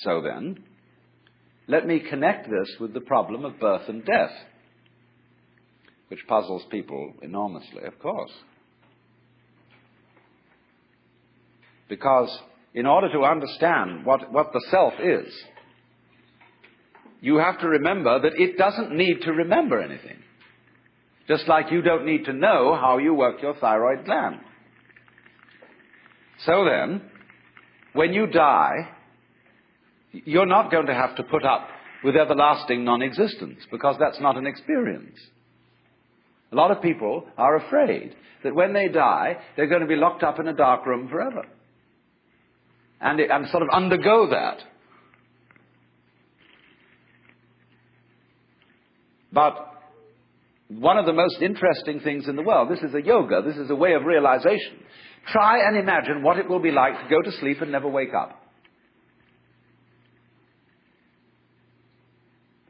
So then, let me connect this with the problem of birth and death, which puzzles people enormously, of course. Because in order to understand what the self is, you have to remember that it doesn't need to remember anything. Just like you don't need to know how you work your thyroid gland. So then, when you die, you're not going to have to put up with everlasting non-existence, because that's not an experience. A lot of people are afraid that when they die, they're going to be locked up in a dark room forever. And sort of undergo that. But one of the most interesting things in the world, this is a yoga, this is a way of realization. Try and imagine what it will be like to go to sleep and never wake up.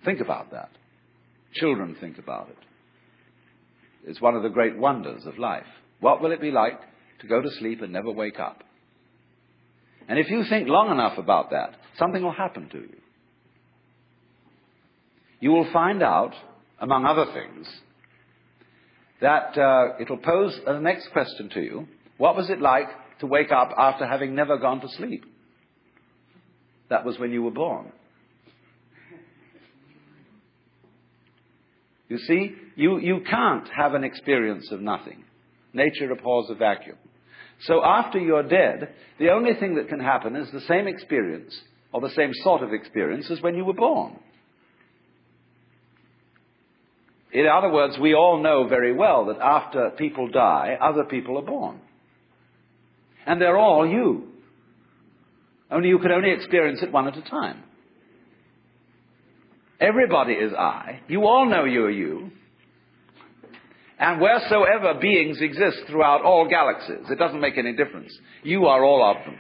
Think about that. Children think about it. It's one of the great wonders of life. What will it be like to go to sleep and never wake up? And if you think long enough about that, something will happen to you. You will find out, among other things, that it'll pose the next question to you. What was it like to wake up after having never gone to sleep? That was when you were born. You see, you can't have an experience of nothing. Nature abhors a vacuum. So after you're dead, the only thing that can happen is the same experience, or the same sort of experience as when you were born. In other words, we all know very well that after people die, other people are born. And they're all you. Only you can only experience it one at a time. Everybody is I. You all know you are you. And wheresoever beings exist throughout all galaxies, it doesn't make any difference. You are all of them.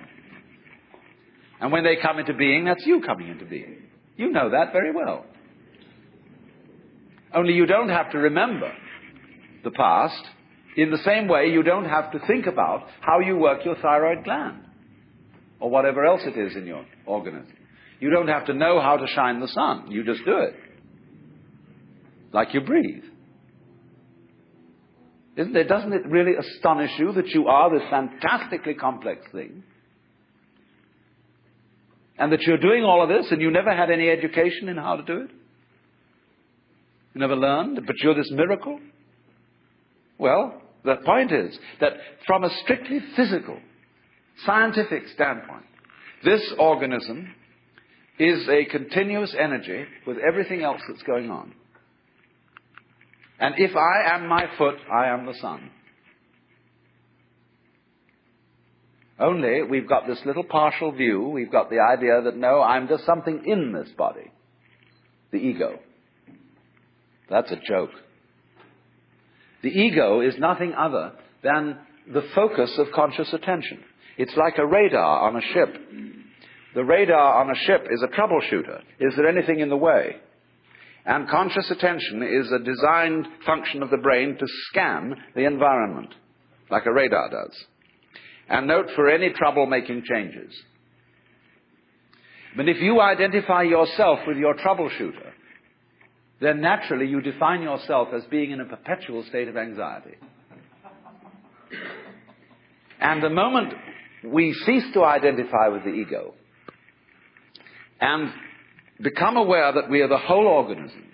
And when they come into being, that's you coming into being. You know that very well. Only you don't have to remember the past. In the same way, you don't have to think about how you work your thyroid gland or whatever else it is in your organism. You don't have to know how to shine the sun. You just do it. Like you breathe. Doesn't it really astonish you that you are this fantastically complex thing? And that you're doing all of this and you never had any education in how to do it? You never learned, but you're this miracle? Well, the point is that from a strictly physical, scientific standpoint, this organism is a continuous energy with everything else that's going on. And if I am my foot, I am the sun. Only we've got this little partial view. We've got the idea that, no, I'm just something in this body. The ego. That's a joke. The ego is nothing other than the focus of conscious attention. It's like a radar on a ship. The radar on a ship is a troubleshooter. Is there anything in the way? And conscious attention is a designed function of the brain to scan the environment, like a radar does, and note for any trouble-making changes. But if you identify yourself with your troubleshooter, then naturally you define yourself as being in a perpetual state of anxiety. And the moment we cease to identify with the ego and become aware that we are the whole organism,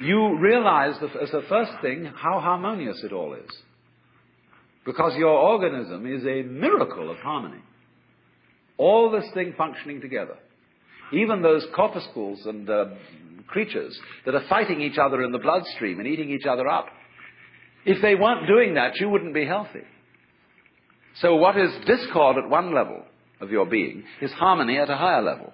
you realize as the first thing how harmonious it all is. Because your organism is a miracle of harmony. All this thing functioning together. Even those corpuscles and creatures that are fighting each other in the bloodstream and eating each other up. If they weren't doing that, you wouldn't be healthy. So what is discord at one level of your being is harmony at a higher level.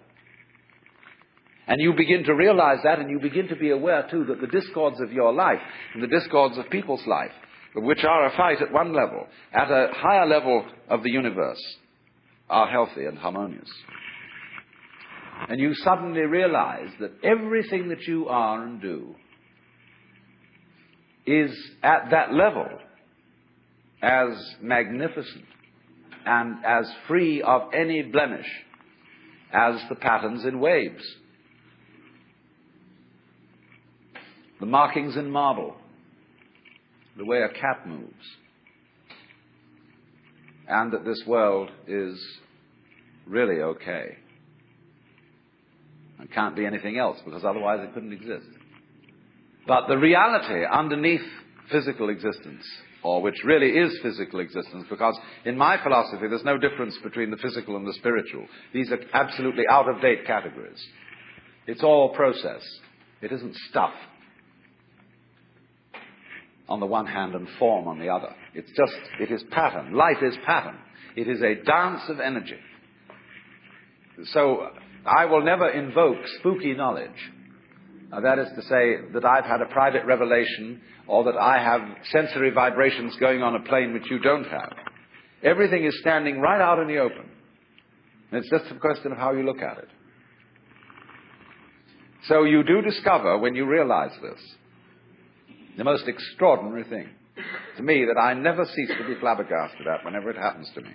And you begin to realize that, and you begin to be aware, too, that the discords of your life and the discords of people's life, which are a fight at one level, at a higher level of the universe, are healthy and harmonious. And you suddenly realize that everything that you are and do is at that level as magnificent and as free of any blemish as the patterns in waves, the markings in marble, the way a cat moves, and that this world is really okay and can't be anything else, because otherwise it couldn't exist. But the reality underneath physical existence, or which really is physical existence, because in my philosophy there's no difference between the physical and the spiritual. These are absolutely out-of-date categories. It's all process. It isn't stuff on the one hand and form on the other. It is pattern. Life is pattern. It is a dance of energy. So I will never invoke spooky knowledge. That is to say that I've had a private revelation, or that I have sensory vibrations going on a plane which you don't have. Everything is standing right out in the open. And it's just a question of how you look at it. So you do discover, when you realize this, the most extraordinary thing to me that I never cease to be flabbergasted at whenever it happens to me.